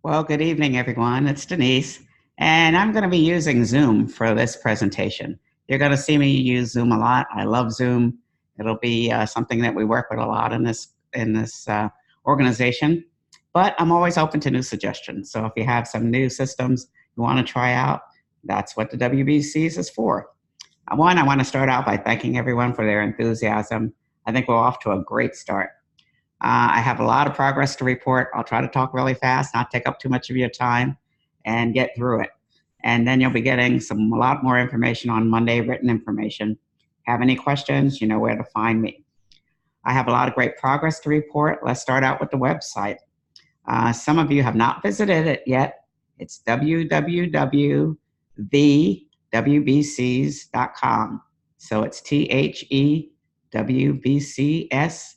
Well, good evening, everyone. It's Denise, and I'm going to be using Zoom for this presentation. You're going to see me use Zoom a lot. I love Zoom. It'll be something that we work with a lot in this organization. But I'm always open to new suggestions. So if you have some new systems you want to try out, that's what the WBCs is for. One, I want to start out by thanking everyone for their enthusiasm. I think we're off to a great start. I have a lot of progress to report. I'll try to talk really fast, not take up too much of your time, and get through it. And then you'll be getting a lot more information on Monday, written information. Have any questions, you know where to find me. I have a lot of great progress to report. Let's start out with the website. Some of you have not visited it yet. It's www.thewbcs.com. So it's THEWBCS.com.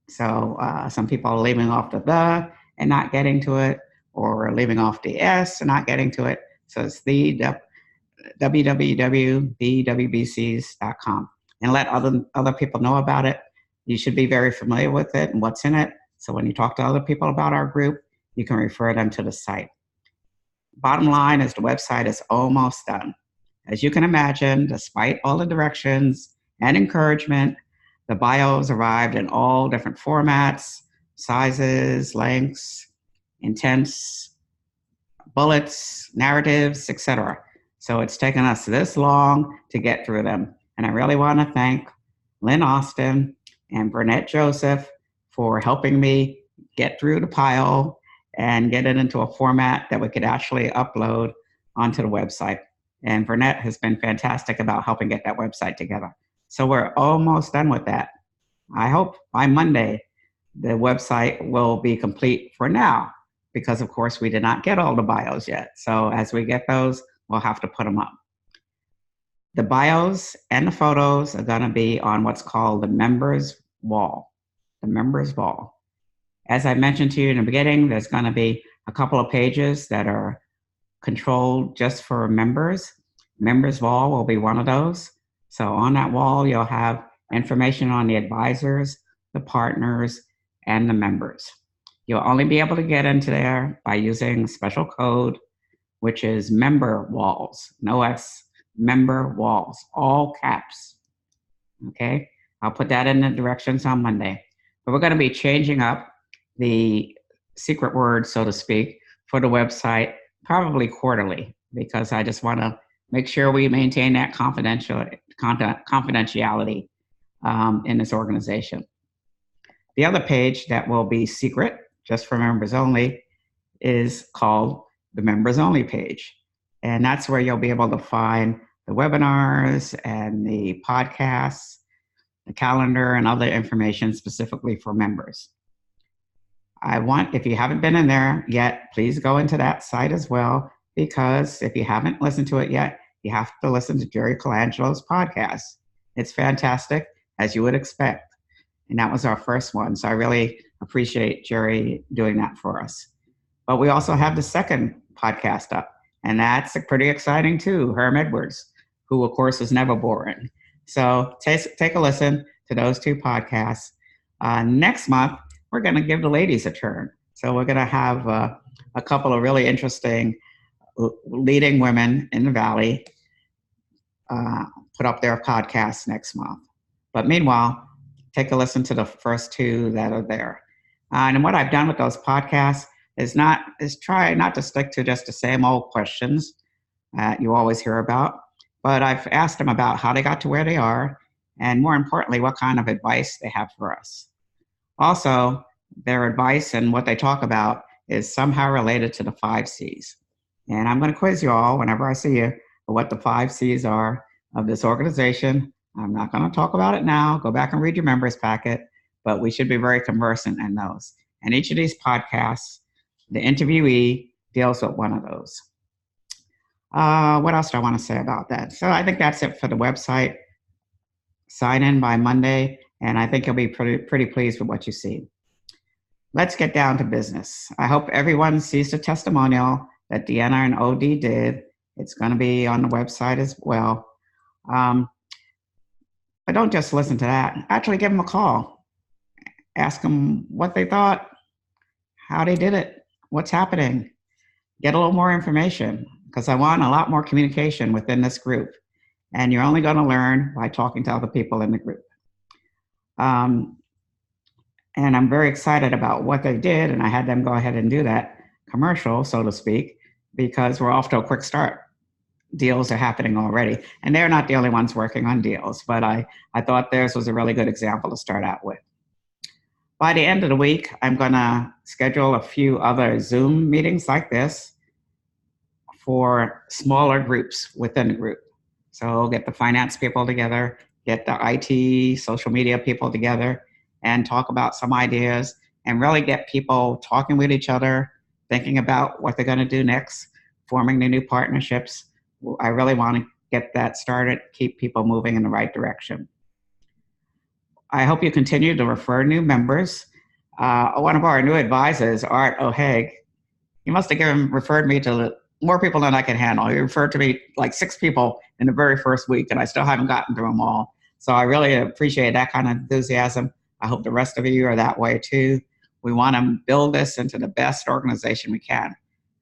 So some people are leaving off the and not getting to it, or leaving off the S and not getting to it. So it's the www.thewbcs.com. And let other people know about it. You should be very familiar with it and what's in it. So when you talk to other people about our group, you can refer them to the site. Bottom line is the website is almost done. As you can imagine, despite all the directions and encouragement, the bios arrived in all different formats, sizes, lengths, intents, bullets, narratives, etc. So it's taken us this long to get through them. And I really want to thank Lynn Austin and Burnett Joseph for helping me get through the pile and get it into a format that we could actually upload onto the website. And Burnett has been fantastic about helping get that website together. So we're almost done with that. I hope by Monday, the website will be complete for now, because of course we did not get all the bios yet. So as we get those, we'll have to put them up. The bios and the photos are going to be on what's called the members wall, the members wall. As I mentioned to you in the beginning, there's going to be a couple of pages that are controlled just for members. Members wall will be one of those. So on that wall, you'll have information on the advisors, the partners, and the members. You'll only be able to get into there by using special code, which is member walls, no S, member walls, all caps. Okay, I'll put that in the directions on Monday. But we're going to be changing up the secret word, so to speak, for the website probably quarterly, because I just want to make sure we maintain that confidentiality in this organization. The other page that will be secret, just for members only, is called the members only page. And that's where you'll be able to find the webinars and the podcasts, the calendar, and other information specifically for members. If you haven't been in there yet, please go into that site as well, because if you haven't listened to it yet, you have to listen to Jerry Colangelo's podcast. It's fantastic, as you would expect. And that was our first one. So I really appreciate Jerry doing that for us. But we also have the second podcast up, and that's pretty exciting too, Herm Edwards, who of course is never boring. So take a listen to those two podcasts. Next month, we're going to give the ladies a turn. So we're going to have a couple of really interesting leading women in the Valley put up their podcasts next month. But meanwhile, take a listen to the first two that are there. And what I've done with those podcasts is try not to stick to just the same old questions you always hear about, but I've asked them about how they got to where they are, and more importantly, what kind of advice they have for us. Also, their advice and what they talk about is somehow related to the 5 C's. And I'm going to quiz you all whenever I see you what the 5 C's are of this organization. I'm not going to talk about it now. Go back and read your members packet, but we should be very conversant in those. And each of these podcasts, the interviewee deals with one of those. What else do I want to say about that? So I think that's it for the website. Sign in by Monday, and I think you'll be pretty pleased with what you see. Let's get down to business. I hope everyone sees the testimonial that Deanna and OD did. It's going to be on the website as well. But don't just listen to that. Actually give them a call. Ask them what they thought. how they did it, what's happening, get a little more information, because I want a lot more communication within this group. And you're only going to learn by talking to other people in the group. Um, and I'm very excited about what they did, and I had them go ahead and do that commercial, so to speak, because we're off to a quick start. Deals are happening already, and they're not the only ones working on deals, but I thought theirs was a really good example to start out with. By the end of the week, I'm going to schedule a few other Zoom meetings like this for smaller groups within the group. So get the finance people together, get the IT, social media people together, and talk about some ideas and really get people talking with each other, thinking about what they're going to do next, forming the new partnerships. I really want to get that started, keep people moving in the right direction. I hope you continue to refer new members. One of our new advisors, Art O'Hague, he must have referred me to more people than I can handle. He referred to me like 6 people in the very first week, and I still haven't gotten through them all. So I really appreciate that kind of enthusiasm. I hope the rest of you are that way too. We want to build this into the best organization we can.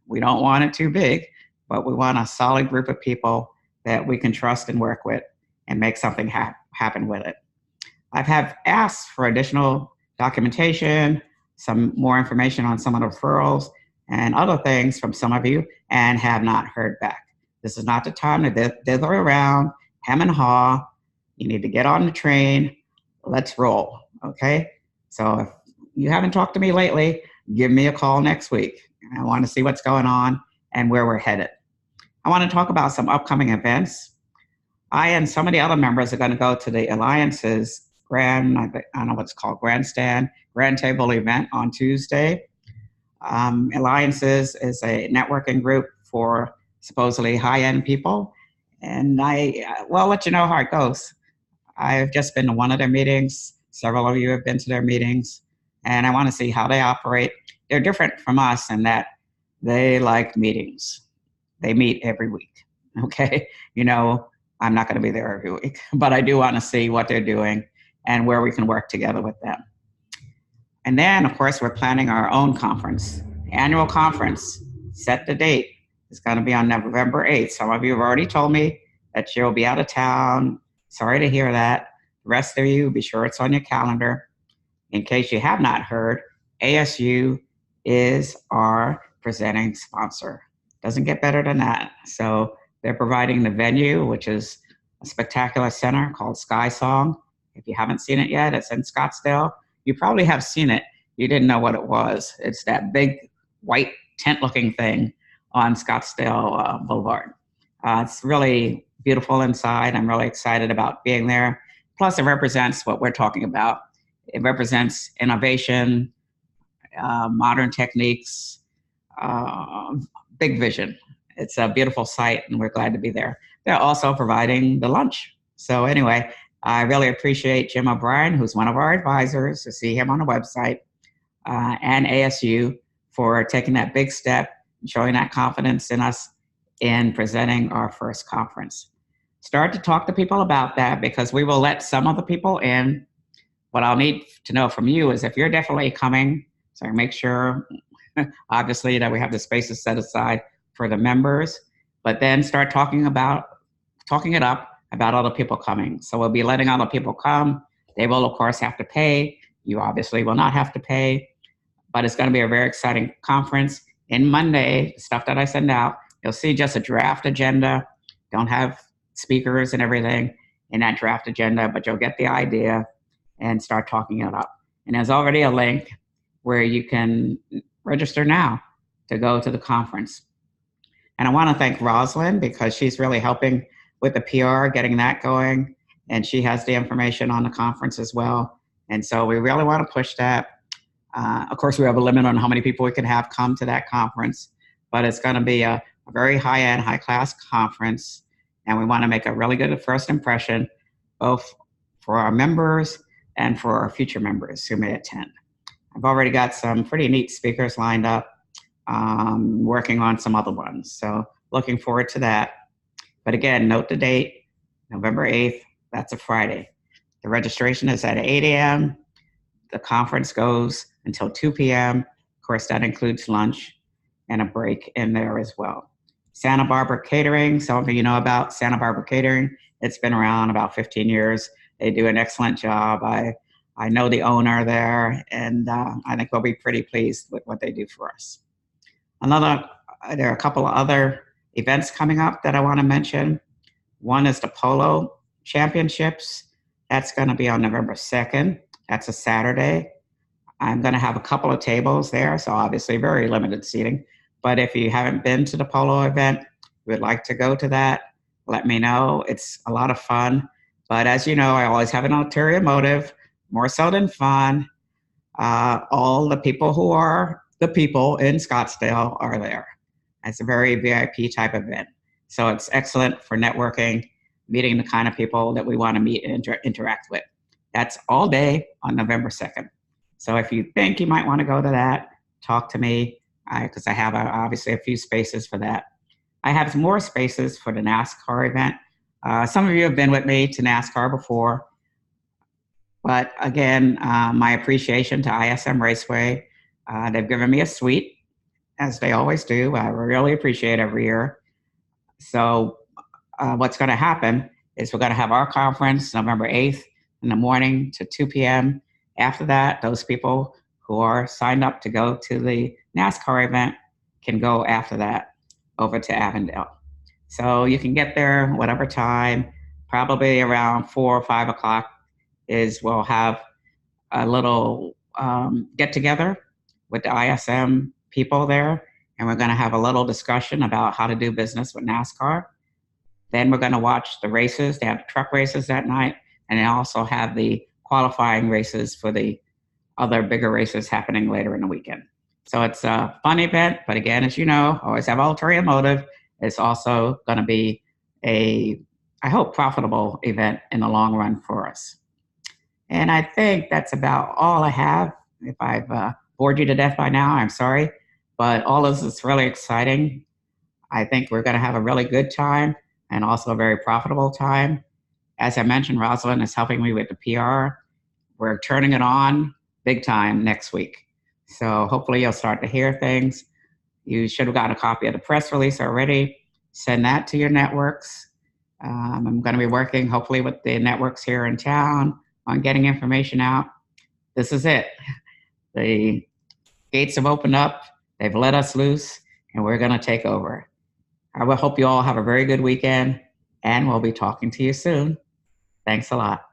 We don't want it too big, but we want a solid group of people that we can trust and work with and make something happen with it. I've asked for additional documentation, some more information on some of the referrals and other things from some of you, and have not heard back. This is not the time to dither around, hem and haw. You need to get on the train. Let's roll, okay? So if you haven't talked to me lately, give me a call next week. I want to see what's going on and where we're headed. I want to talk about some upcoming events. I and some of the other members are going to go to the Alliance's I don't know what's called, Grand Table event on Tuesday. Alliances is a networking group for supposedly high-end people. And I'll let you know how it goes. I've just been to one of their meetings. Several of you have been to their meetings. And I want to see how they operate. They're different from us in that they like meetings. They meet every week, okay? I'm not going to be there every week, but I do want to see what they're doing and where we can work together with them. And then, of course, we're planning our own conference, annual conference. Set the date. It's going to be on November 8th. Some of you have already told me that you'll be out of town. Sorry to hear that. The rest of you, be sure it's on your calendar. In case you have not heard, ASU is our presenting sponsor. Doesn't get better than that. So they're providing the venue, which is a spectacular center called Sky Song. If you haven't seen it yet, it's in Scottsdale. You probably have seen it. You didn't know what it was. It's that big white tent-looking thing on Scottsdale Boulevard. It's really beautiful inside. I'm really excited about being there. Plus, it represents what we're talking about. It represents innovation, modern techniques, big vision. It's a beautiful site, and we're glad to be there. They're also providing the lunch. So anyway, I really appreciate Jim O'Brien, who's one of our advisors, to see him on the website, and ASU for taking that big step, showing that confidence in us in presenting our first conference. Start to talk to people about that, because we will let some of the people in. What I'll need to know from you is if you're definitely coming, so make sure, obviously, that we have the spaces set aside for the members, but then start talking it up about other people coming. So we'll be letting other people come. They will, of course, have to pay. You obviously will not have to pay, but it's going to be a very exciting conference. In Monday, the stuff that I send out, you'll see just a draft agenda. Don't have speakers and everything in that draft agenda, but you'll get the idea and start talking it up. And there's already a link where you can register now to go to the conference. And I want to thank Rosalind, because she's really helping with the PR, getting that going. And she has the information on the conference as well. And so we really want to push that. Of course, we have a limit on how many people we can have come to that conference, but it's going to be a very high-end, high-class conference. And we want to make a really good first impression, both for our members and for our future members who may attend. I've already got some pretty neat speakers lined up, working on some other ones. So looking forward to that. But again, note the date, November 8th, that's a Friday. The registration is at 8 a.m. The conference goes until 2 p.m. course, that includes lunch and a break in there as well. Santa Barbara Catering, some of you know about Santa Barbara Catering. It's been around about 15 years. They do an excellent job. I know the owner there, and I think we'll be pretty pleased with what they do for us. There are a couple of other events coming up that I want to mention. One is the Polo Championships. That's going to be on November 2nd. That's a Saturday. I'm going to have a couple of tables there, so obviously very limited seating. But if you haven't been to the polo event, would like to go to that, let me know. It's a lot of fun. But as you know, I always have an ulterior motive, more so than fun. All the people who are the people in Scottsdale are there. It's a very VIP type event. So it's excellent for networking, meeting the kind of people that we want to meet and interact with. That's all day on November 2nd. So if you think you might want to go to that, talk to me, because I have obviously a few spaces for that. I have some more spaces for the NASCAR event. Some of you have been with me to NASCAR before, but again, my appreciation to ISM Raceway. They've given me a suite, as they always do. I really appreciate every year. So what's going to happen is we're going to have our conference November 8th in the morning to 2 p.m. After that, those people who are signed up to go to the NASCAR event can go after that over to Avondale. So you can get there whatever time, probably around 4 or 5 o'clock we'll have a little get together with the ISM people there, and we're going to have a little discussion about how to do business with NASCAR. Then we're going to watch the races. They have truck races that night, and they also have the qualifying races for the other bigger races happening later in the weekend. So it's a fun event, but again, as you know, always have ulterior motive. It's also going to be I hope, profitable event in the long run for us. And I think that's about all I have. If I've bored you to death by now, I'm sorry. But all of this is really exciting. I think we're going to have a really good time and also a very profitable time. As I mentioned, Rosalind is helping me with the PR. We're turning it on big time next week. So hopefully you'll start to hear things. You should have gotten a copy of the press release already. Send that to your networks. I'm going to be working hopefully with the networks here in town on getting information out. This is it. The gates have opened up. They've let us loose, and we're going to take over. I will hope you all have a very good weekend, and we'll be talking to you soon. Thanks a lot.